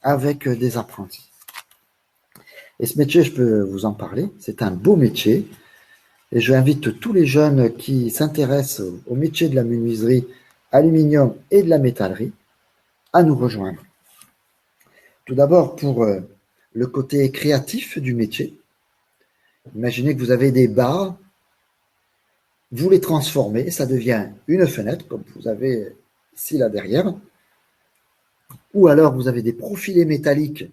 avec des apprentis. Et ce métier, je peux vous en parler, c'est un beau métier. Et je invite tous les jeunes qui s'intéressent au métier de la menuiserie, aluminium et de la métallerie à nous rejoindre. Tout d'abord pour le côté créatif du métier. Imaginez que vous avez des barres, vous les transformez, ça devient une fenêtre, comme vous avez ici là derrière. Ou alors vous avez des profilés métalliques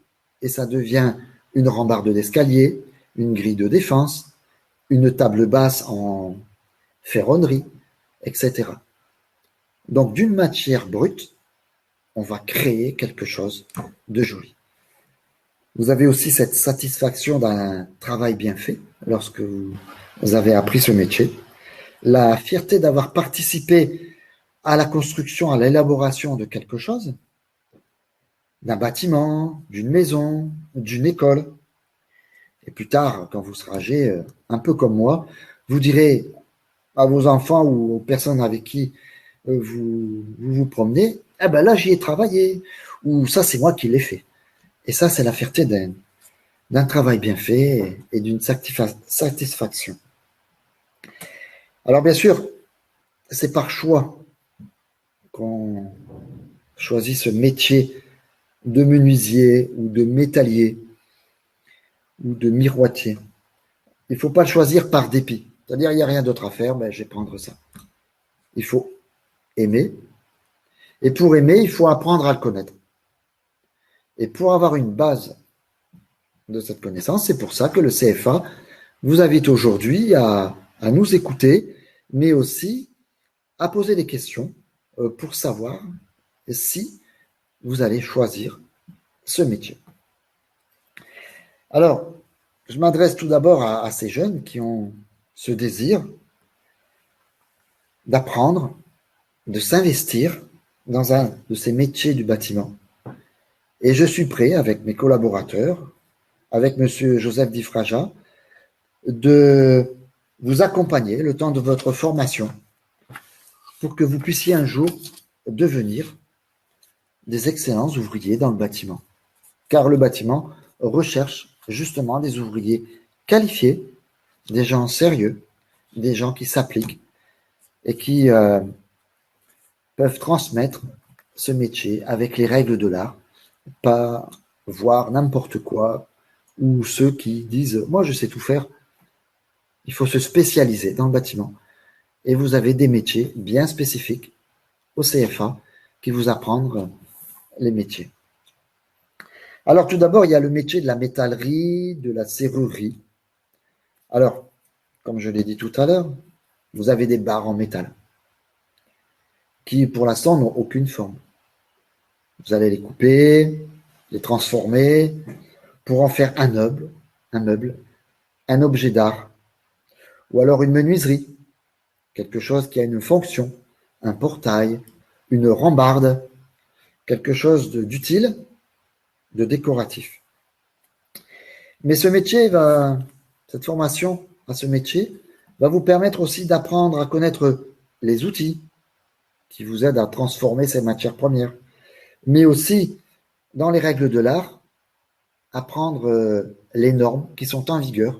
et ça devient une rambarde d'escalier, une grille de défense, une table basse en ferronnerie, etc. Donc d'une matière brute, on va créer quelque chose de joli. Vous avez aussi cette satisfaction d'un travail bien fait lorsque vous avez appris ce métier. La fierté d'avoir participé à la construction, à l'élaboration de quelque chose, d'un bâtiment, d'une maison, d'une école. Et plus tard, quand vous serez âgé, un peu comme moi, vous direz à vos enfants ou aux personnes avec qui vous promenez, eh ben là, j'y ai travaillé, ou ça, c'est moi qui l'ai fait. Et ça, c'est la fierté d'un travail bien fait et d'une satisfaction. Alors, bien sûr, c'est par choix qu'on choisit ce métier de menuisier ou de métallier ou de miroitier. Il ne faut pas le choisir par dépit. C'est-à-dire, il n'y a rien d'autre à faire, ben, je vais prendre ça. Il faut aimer. Et pour aimer, il faut apprendre à le connaître. Et pour avoir une base de cette connaissance, c'est pour ça que le CFA vous invite aujourd'hui à nous écouter, mais aussi à poser des questions pour savoir si vous allez choisir ce métier. Alors, je m'adresse tout d'abord à ces jeunes qui ont ce désir d'apprendre, de s'investir dans un de ces métiers du bâtiment. Et je suis prêt, avec mes collaborateurs, avec Monsieur Joseph Difraja, de vous accompagner le temps de votre formation pour que vous puissiez un jour devenir des excellents ouvriers dans le bâtiment. Car le bâtiment recherche justement des ouvriers qualifiés, des gens sérieux, des gens qui s'appliquent et qui peuvent transmettre ce métier avec les règles de l'art, pas voir n'importe quoi, ou ceux qui disent « moi je sais tout faire ». Il faut se spécialiser dans le bâtiment. Et vous avez des métiers bien spécifiques au CFA qui vous apprennent les métiers. Alors tout d'abord, il y a le métier de la métallerie, de la serrurerie. Alors, comme je l'ai dit tout à l'heure, vous avez des barres en métal qui, pour l'instant, n'ont aucune forme. Vous allez les couper, les transformer pour en faire un meuble, un objet d'art, ou alors une menuiserie, quelque chose qui a une fonction, un portail, une rambarde, quelque chose d'utile, de décoratif. Mais cette formation à ce métier va vous permettre aussi d'apprendre à connaître les outils qui vous aident à transformer ces matières premières, mais aussi, dans les règles de l'art, apprendre les normes qui sont en vigueur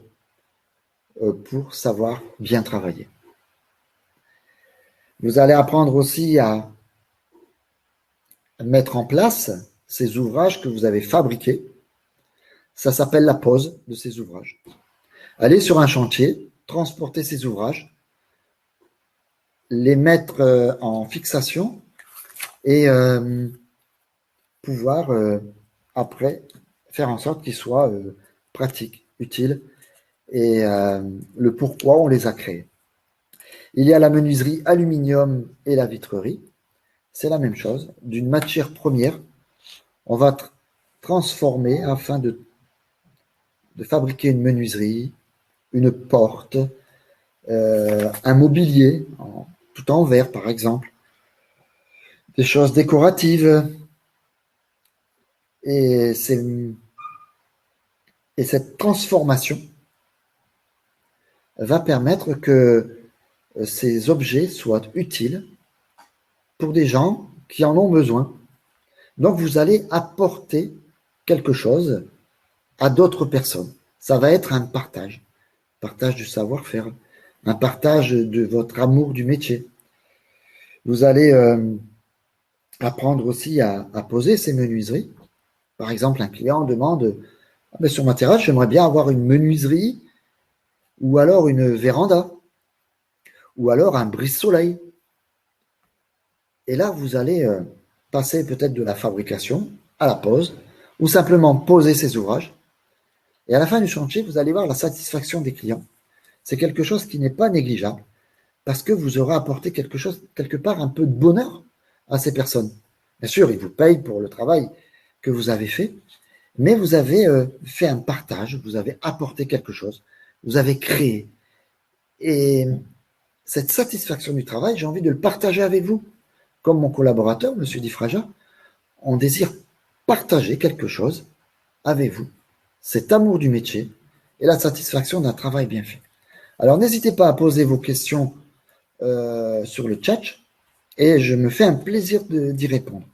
pour savoir bien travailler. Vous allez apprendre aussi à mettre en place ces ouvrages que vous avez fabriqués. Ça s'appelle la pose de ces ouvrages. Allez sur un chantier, transporter ces ouvrages, les mettre en fixation et pouvoir après faire en sorte qu'ils soient pratiques, utiles et le pourquoi on les a créés. Il y a la menuiserie aluminium et la vitrerie. C'est la même chose. D'une matière première, on va transformer afin de fabriquer une menuiserie, une porte, un mobilier, tout en verre par exemple, des choses décoratives. Et, et cette transformation va permettre que ces objets soient utiles pour des gens qui en ont besoin. Donc vous allez apporter quelque chose à d'autres personnes. Ça va être un partage du savoir-faire, un partage de votre amour du métier. Vous allez apprendre aussi à poser ces menuiseries. Par exemple, un client demande, ah ben sur ma terrasse, j'aimerais bien avoir une menuiserie ou alors une véranda ou alors un brise-soleil. Et là, vous allez passer peut-être de la fabrication à la pose ou simplement poser ces ouvrages. Et à la fin du chantier, vous allez voir la satisfaction des clients. C'est quelque chose qui n'est pas négligeable parce que vous aurez apporté quelque chose, quelque part, un peu de bonheur à ces personnes. Bien sûr, ils vous payent pour le travail que vous avez fait, mais vous avez fait un partage, vous avez apporté quelque chose, vous avez créé. Et cette satisfaction du travail, j'ai envie de le partager avec vous. Comme mon collaborateur, M. Difraja, on désire partager quelque chose avec vous, cet amour du métier et la satisfaction d'un travail bien fait. Alors n'hésitez pas à poser vos questions sur le chat et je me fais un plaisir d'y répondre.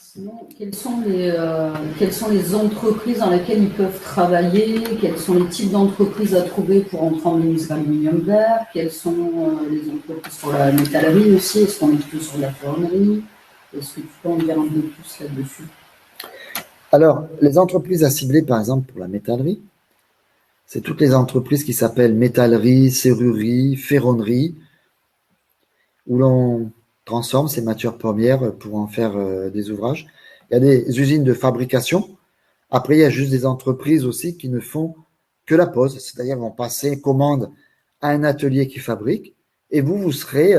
Sinon, quelles sont les entreprises dans lesquelles ils peuvent travailler? Quels sont les types d'entreprises à trouver pour entrer en menuiserie aluminium vert? Quelles sont les entreprises pour la métallerie aussi? Est-ce qu'on est plutôt sur la ferronnerie? Est-ce que tu peux en dire un peu plus là-dessus? Alors, les entreprises à cibler, par exemple, pour la métallerie, c'est toutes les entreprises qui s'appellent métallerie, serrurerie, ferronnerie, où l'on transforme ces matières premières pour en faire des ouvrages. Il y a des usines de fabrication. Après, il y a juste des entreprises aussi qui ne font que la pose, c'est-à-dire vont passer commande à un atelier qui fabrique, et vous serez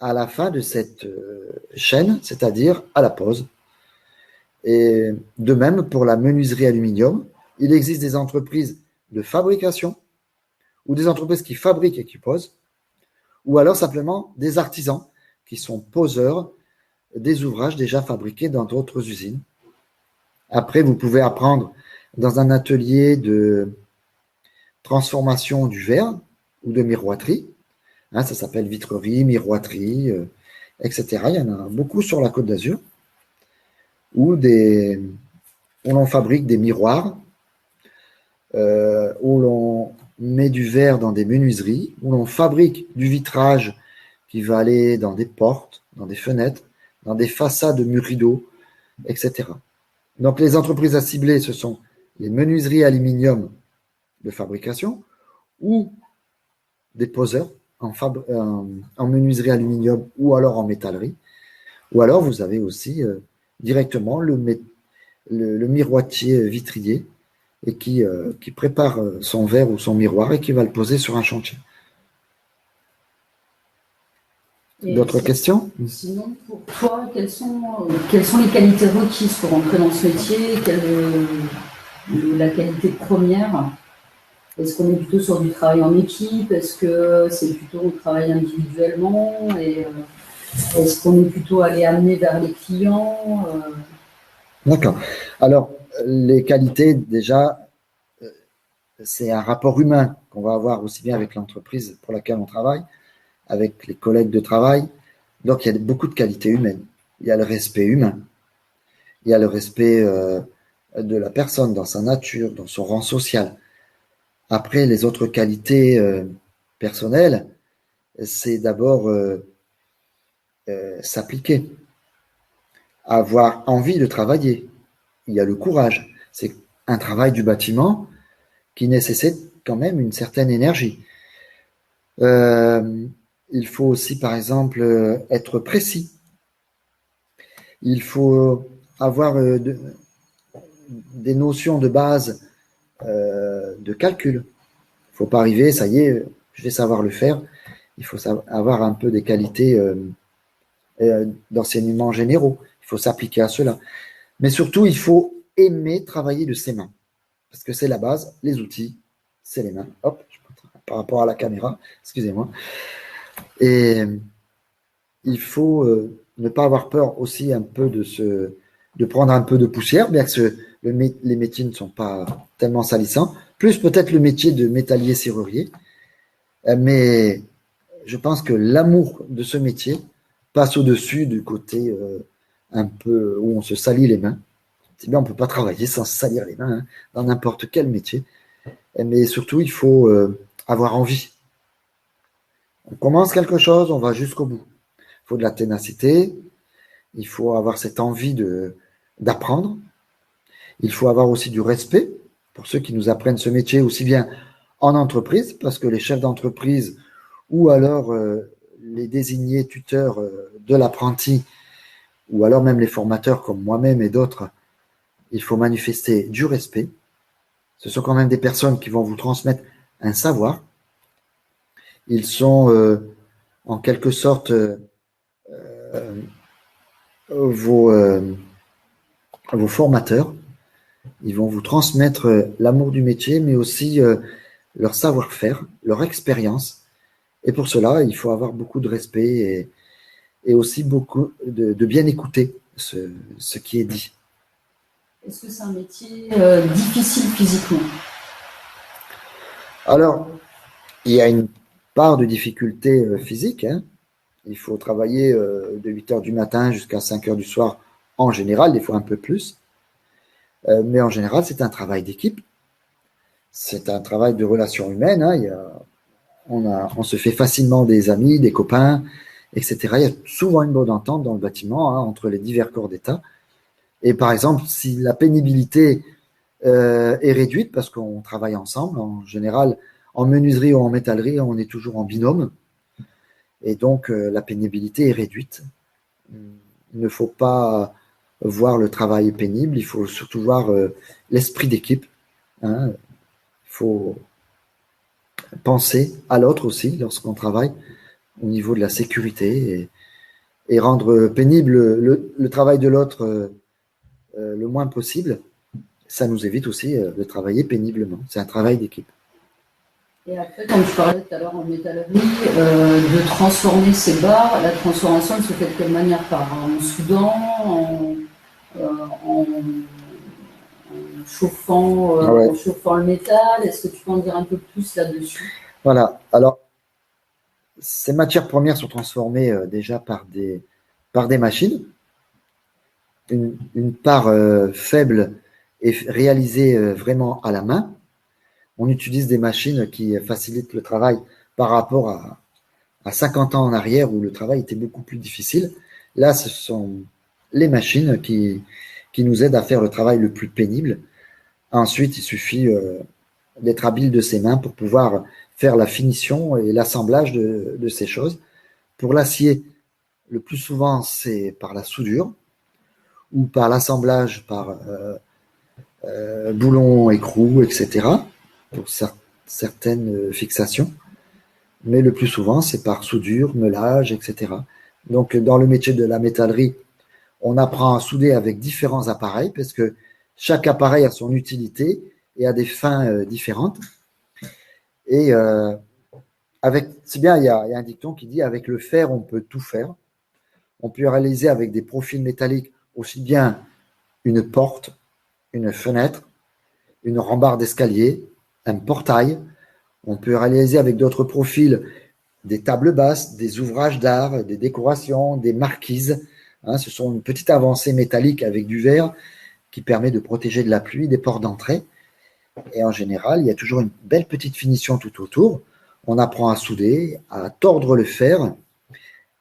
à la fin de cette chaîne, c'est-à-dire à la pose. Et de même pour la menuiserie aluminium, il existe des entreprises de fabrication ou des entreprises qui fabriquent et qui posent, ou alors simplement des artisans qui sont poseurs des ouvrages déjà fabriqués dans d'autres usines. Après, vous pouvez apprendre dans un atelier de transformation du verre ou de miroiterie. Hein, ça s'appelle vitrerie, miroiterie, etc. Il y en a beaucoup sur la Côte d'Azur où l'on fabrique des miroirs, où l'on met du verre dans des menuiseries, où l'on fabrique du vitrage qui va aller dans des portes, dans des fenêtres, dans des façades de murs rideaux, etc. Donc les entreprises à cibler, ce sont les menuiseries aluminium de fabrication ou des poseurs en menuiserie aluminium ou alors en métallerie. Ou alors vous avez aussi directement le miroitier vitrier et qui prépare son verre ou son miroir et qui va le poser sur un chantier. D'autres questions? Sinon, pour toi, quelles sont les qualités requises pour entrer dans ce métier? Quelle est la qualité première? Est-ce qu'on est plutôt sur du travail en équipe? Est-ce que c'est plutôt on travaille individuellement? Et est-ce qu'on est plutôt allé amener vers les clients? D'accord. Alors, les qualités, déjà, c'est un rapport humain qu'on va avoir aussi bien avec l'entreprise pour laquelle on travaille, avec les collègues de travail. Donc, il y a beaucoup de qualités humaines. Il y a le respect humain. Il y a le respect de la personne dans sa nature, dans son rang social. Après, les autres qualités personnelles, c'est d'abord s'appliquer, avoir envie de travailler. Il y a le courage. C'est un travail du bâtiment qui nécessite quand même une certaine énergie. Il faut aussi, par exemple, être précis. Il faut avoir des notions de base de calcul. Il ne faut pas arriver, ça y est, je vais savoir le faire. Il faut avoir un peu des qualités d'enseignement généraux. Il faut s'appliquer à cela. Mais surtout, il faut aimer travailler de ses mains. Parce que c'est la base, les outils, c'est les mains. Hop, par rapport à la caméra, excusez-moi. Et il faut ne pas avoir peur aussi un peu de prendre un peu de poussière, bien que les métiers ne sont pas tellement salissants. Plus peut-être le métier de métallier serrurier. Mais je pense que l'amour de ce métier passe au-dessus du côté un peu où on se salit les mains. C'est bien, on ne peut pas travailler sans se salir les mains, hein, dans n'importe quel métier. Mais surtout, il faut avoir envie. On commence quelque chose, on va jusqu'au bout. Il faut de la ténacité, il faut avoir cette envie d'apprendre. Il faut avoir aussi du respect pour ceux qui nous apprennent ce métier, aussi bien en entreprise, parce que les chefs d'entreprise ou alors les désignés tuteurs de l'apprenti, ou alors même les formateurs comme moi-même et d'autres, il faut manifester du respect. Ce sont quand même des personnes qui vont vous transmettre un savoir. Ils sont en quelque sorte vos, vos formateurs. Ils vont vous transmettre l'amour du métier, mais aussi leur savoir-faire, leur expérience. Et pour cela, il faut avoir beaucoup de respect et aussi beaucoup de bien écouter ce qui est dit. Est-ce que c'est un métier difficile physiquement? Alors, il y a une part de difficulté physique, hein. Il faut travailler de 8 heures du matin jusqu'à 5 heures du soir en général, des fois un peu plus. Mais en général, c'est un travail d'équipe. C'est un travail de relations humaines, hein. On se fait facilement des amis, des copains, etc. Il y a souvent une bonne entente dans le bâtiment, hein, entre les divers corps d'État. Et par exemple, si la pénibilité est réduite, parce qu'on travaille ensemble, en général, en menuiserie ou en métallerie, on est toujours en binôme. Et donc, la pénibilité est réduite. Il ne faut pas voir le travail pénible, il faut surtout voir l'esprit d'équipe, hein. Il faut penser à l'autre aussi lorsqu'on travaille au niveau de la sécurité et rendre pénible le travail de l'autre le moins possible. Ça nous évite aussi de travailler péniblement. C'est un travail d'équipe. Et après, comme je parlais tout à l'heure en métallerie, de transformer ces barres, la transformation elle se fait de quelle manière? En soudant, en chauffant, Ouais. en chauffant le métal? Est-ce que tu peux en dire un peu plus là-dessus? Voilà. Alors, ces matières premières sont transformées déjà par des machines. Une part faible est réalisée vraiment à la main. On utilise des machines qui facilitent le travail par rapport à 50 ans en arrière où le travail était beaucoup plus difficile. Là, ce sont les machines qui nous aident à faire le travail le plus pénible. Ensuite, il suffit d'être habile de ses mains pour pouvoir faire la finition et l'assemblage de ces choses. Pour l'acier, le plus souvent, c'est par la soudure ou par l'assemblage par boulons, écrous, etc. pour certaines fixations. Mais le plus souvent, c'est par soudure, meulage, etc. Donc, dans le métier de la métallerie, on apprend à souder avec différents appareils parce que chaque appareil a son utilité et a des fins différentes. Et c'est bien, il y a un dicton qui dit avec le fer, on peut tout faire. On peut réaliser avec des profils métalliques aussi bien une porte, une fenêtre, une rambarde d'escalier, un portail. On peut réaliser avec d'autres profils des tables basses, des ouvrages d'art, des décorations, des marquises. Hein, ce sont une petite avancée métallique avec du verre qui permet de protéger de la pluie des ports d'entrée. Et en général, il y a toujours une belle petite finition tout autour. On apprend à souder, à tordre le fer.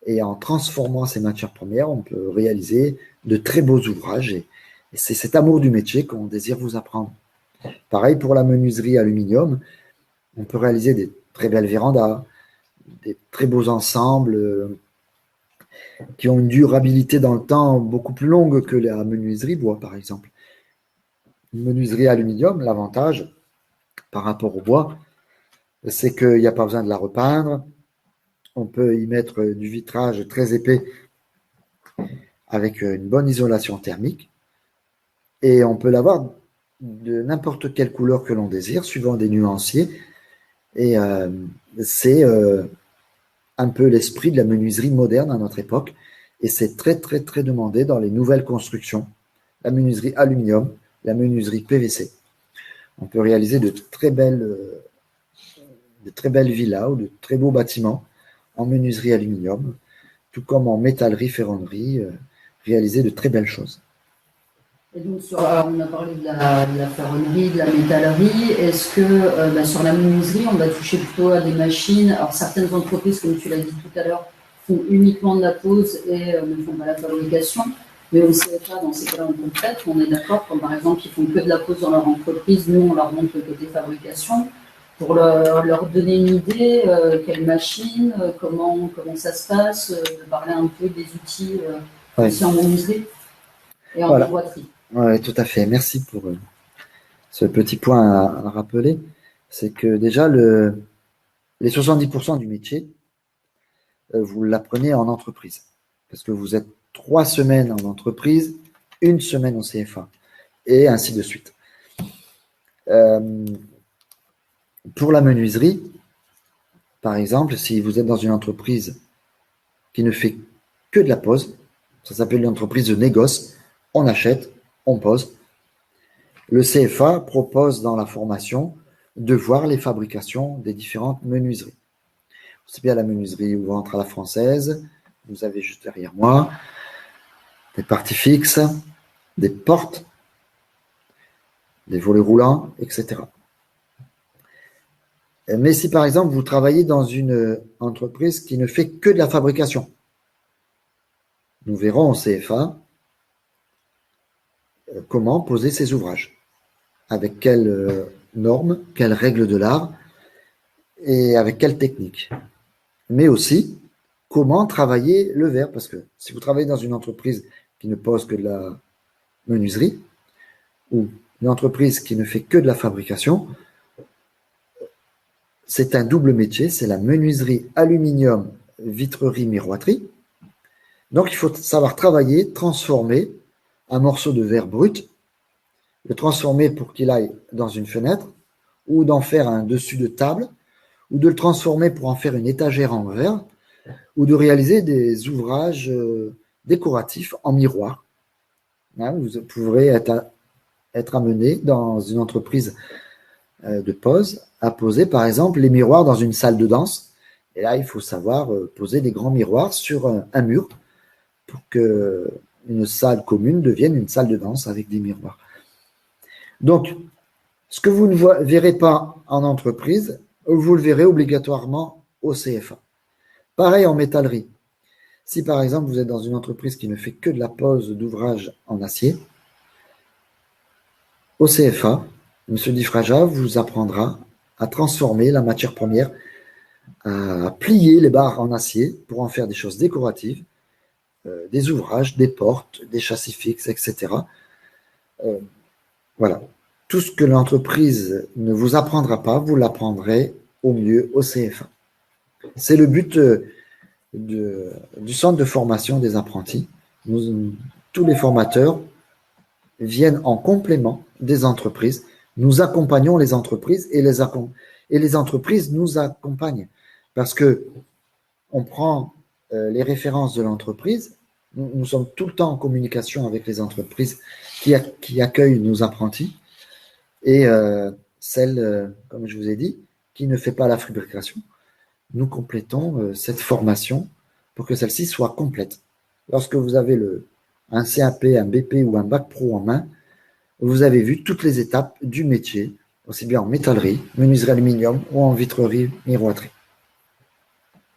Et en transformant ces matières premières, on peut réaliser de très beaux ouvrages. Et c'est cet amour du métier qu'on désire vous apprendre. Pareil pour la menuiserie aluminium. On peut réaliser des très belles vérandas, des très beaux ensembles qui ont une durabilité dans le temps beaucoup plus longue que la menuiserie bois, par exemple. Une menuiserie aluminium, l'avantage par rapport au bois, c'est qu'il n'y a pas besoin de la repeindre. On peut y mettre du vitrage très épais avec une bonne isolation thermique. Et on peut l'avoir de n'importe quelle couleur que l'on désire, suivant des nuanciers. Et c'est un peu l'esprit de la menuiserie moderne à notre époque. Et c'est très, très, très demandé dans les nouvelles constructions. La menuiserie aluminium, la menuiserie PVC. On peut réaliser de très belles villas ou de très beaux bâtiments en menuiserie aluminium, tout comme en métallerie, ferronnerie, réaliser de très belles choses. Et donc, alors, on a parlé de la ferronnerie, de la métallerie. Est-ce que sur la menuiserie, on va toucher plutôt à des machines? Alors, certaines entreprises, comme tu l'as dit tout à l'heure, font uniquement de la pose et ne font pas la fabrication. Mais au CFA, dans ces cas-là, on complète. On est d'accord, comme par exemple, ils font que de la pose dans leur entreprise. Nous, on leur montre le côté fabrication pour leur donner une idée, quelle machine, comment ça se passe, de parler un peu des outils Ouais. aussi en menuiserie et en Voilà. déboîterie. Oui, tout à fait. Merci pour ce petit point à rappeler. C'est que déjà, les 70% du métier, vous l'apprenez en entreprise. Parce que vous êtes 3 semaines en entreprise, 1 semaine au CFA, et ainsi de suite. Pour la menuiserie, par exemple, si vous êtes dans une entreprise qui ne fait que de la pose, ça s'appelle une entreprise de négoce, on achète, on pose. Le CFA propose dans la formation de voir les fabrications des différentes menuiseries. C'est bien la menuiserie ouvrante à la française, vous avez juste derrière moi des parties fixes, des portes, des volets roulants, etc. Mais si par exemple vous travaillez dans une entreprise qui ne fait que de la fabrication, nous verrons au CFA comment poser ces ouvrages, avec quelles normes, quelles règles de l'art et avec quelle technique. Mais aussi comment travailler le verre, parce que si vous travaillez dans une entreprise qui ne pose que de la menuiserie, ou une entreprise qui ne fait que de la fabrication, c'est un double métier, c'est la menuiserie aluminium, vitrerie, miroiterie. Donc il faut savoir travailler, transformer un morceau de verre brut, le transformer pour qu'il aille dans une fenêtre, ou d'en faire un dessus de table, ou de le transformer pour en faire une étagère en verre, ou de réaliser des ouvrages décoratifs en miroir. Vous pourrez être amené dans une entreprise de pose à poser par exemple les miroirs dans une salle de danse. Et là, il faut savoir poser des grands miroirs sur un mur pour que une salle commune devienne une salle de danse avec des miroirs. Donc, ce que vous ne verrez pas en entreprise, vous le verrez obligatoirement au CFA. Pareil en métallerie. Si par exemple vous êtes dans une entreprise qui ne fait que de la pose d'ouvrages en acier, au CFA, M. Difraja vous apprendra à transformer la matière première, à plier les barres en acier pour en faire des choses décoratives, des ouvrages, des portes, des châssis fixes, etc. Voilà. Tout ce que l'entreprise ne vous apprendra pas, vous l'apprendrez au mieux au CFA. C'est le but du centre de formation des apprentis. Tous les formateurs viennent en complément des entreprises. Nous accompagnons les entreprises et les entreprises nous accompagnent parce que on prend les références de l'entreprise. Nous sommes tout le temps en communication avec les entreprises qui accueillent nos apprentis et celle, comme je vous ai dit, qui ne fait pas la fabrication. Nous complétons cette formation pour que celle-ci soit complète. Lorsque vous avez un CAP, un BP ou un bac pro en main, vous avez vu toutes les étapes du métier, aussi bien en métallerie, menuiserie aluminium ou en vitrerie, miroiterie.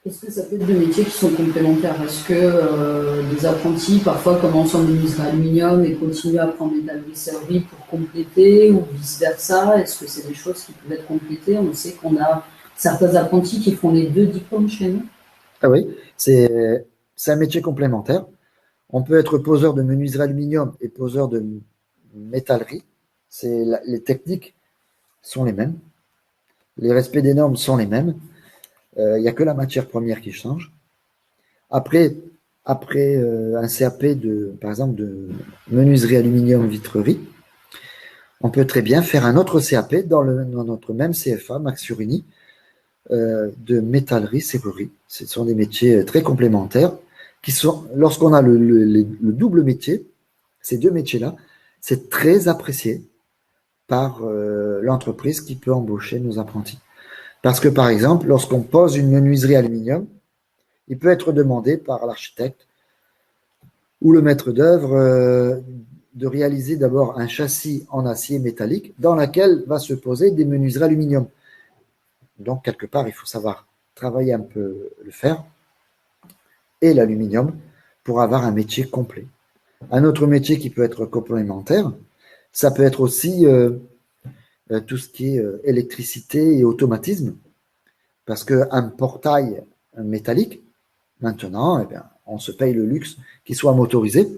Est-ce que ça peut être des métiers qui sont complémentaires? Est-ce que des apprentis parfois commencent en menuiserie aluminium et continuent à apprendre métallerie pour compléter ou vice-versa? Est-ce que c'est des choses qui peuvent être complétées? On sait qu'on a certains apprentis qui font les 2 diplômes chez nous. Ah oui, c'est un métier complémentaire. On peut être poseur de menuiserie aluminium et poseur de métallerie. Les techniques sont les mêmes. Les respects des normes sont les mêmes. Il n'y a que la matière première qui change. Après un CAP par exemple, de menuiserie aluminium vitrerie, on peut très bien faire un autre CAP dans notre même CFA, Max Urini, de métallerie, serrurerie. Ce sont des métiers très complémentaires qui sont, lorsqu'on a le double métier, ces deux métiers-là, c'est très apprécié par l'entreprise qui peut embaucher nos apprentis. Parce que par exemple, lorsqu'on pose une menuiserie aluminium, il peut être demandé par l'architecte ou le maître d'œuvre de réaliser d'abord un châssis en acier métallique dans lequel va se poser des menuiseries aluminium. Donc, quelque part, il faut savoir travailler un peu le fer et l'aluminium pour avoir un métier complet. Un autre métier qui peut être complémentaire, ça peut être aussi tout ce qui est électricité et automatisme, parce qu'un portail métallique, maintenant, eh bien, on se paye le luxe qu'il soit motorisé.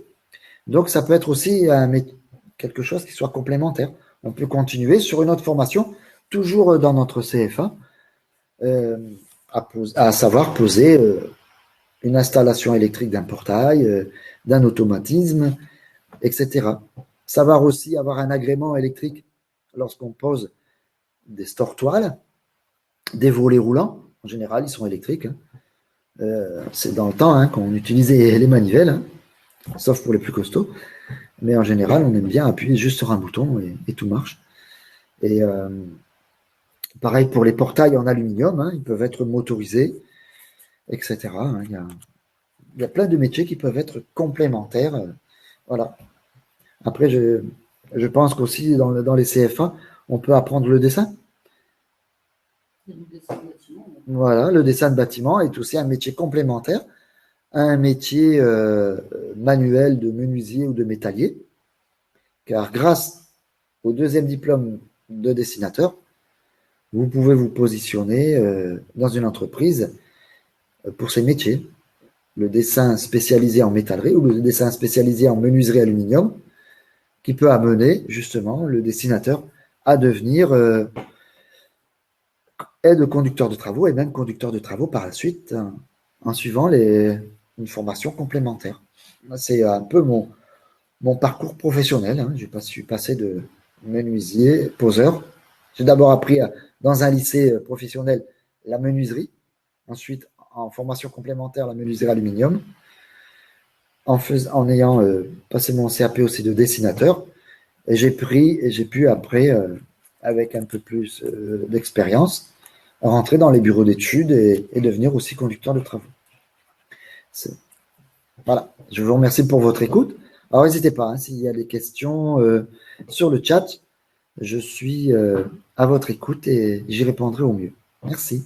Donc, ça peut être aussi quelque chose qui soit complémentaire. On peut continuer sur une autre formation, toujours dans notre CFA, euh, à savoir poser une installation électrique d'un portail, d'un automatisme, etc. Savoir aussi avoir un agrément électrique lorsqu'on pose des stortoiles, des volets roulants. En général, ils sont électriques. Hein. C'est dans le temps hein, qu'on utilisait les manivelles, hein, sauf pour les plus costauds. Mais en général, on aime bien appuyer juste sur un bouton et tout marche. Et pareil pour les portails en aluminium, hein, ils peuvent être motorisés, etc. Hein, il y a plein de métiers qui peuvent être complémentaires. Voilà. Après, je pense qu'aussi dans les CFA, on peut apprendre le dessin. Voilà, le dessin de bâtiment est aussi un métier complémentaire à un métier manuel de menuisier ou de métallier, car grâce au deuxième diplôme de dessinateur, vous pouvez vous positionner dans une entreprise pour ces métiers. Le dessin spécialisé en métallerie ou le dessin spécialisé en menuiserie aluminium, qui peut amener justement le dessinateur à devenir aide conducteur de travaux et même conducteur de travaux par la suite en suivant une formation complémentaire. C'est un peu mon parcours professionnel. Hein. Je suis passé de menuisier, poseur. J'ai d'abord appris dans un lycée professionnel la menuiserie, ensuite en formation complémentaire la menuiserie aluminium, en ayant passé mon CAP aussi de dessinateur, et j'ai pu après, avec un peu plus d'expérience, rentrer dans les bureaux d'études et devenir aussi conducteur de travaux. Voilà, je vous remercie pour votre écoute. Alors n'hésitez pas, hein, s'il y a des questions sur le chat, je suis à votre écoute et j'y répondrai au mieux. Merci.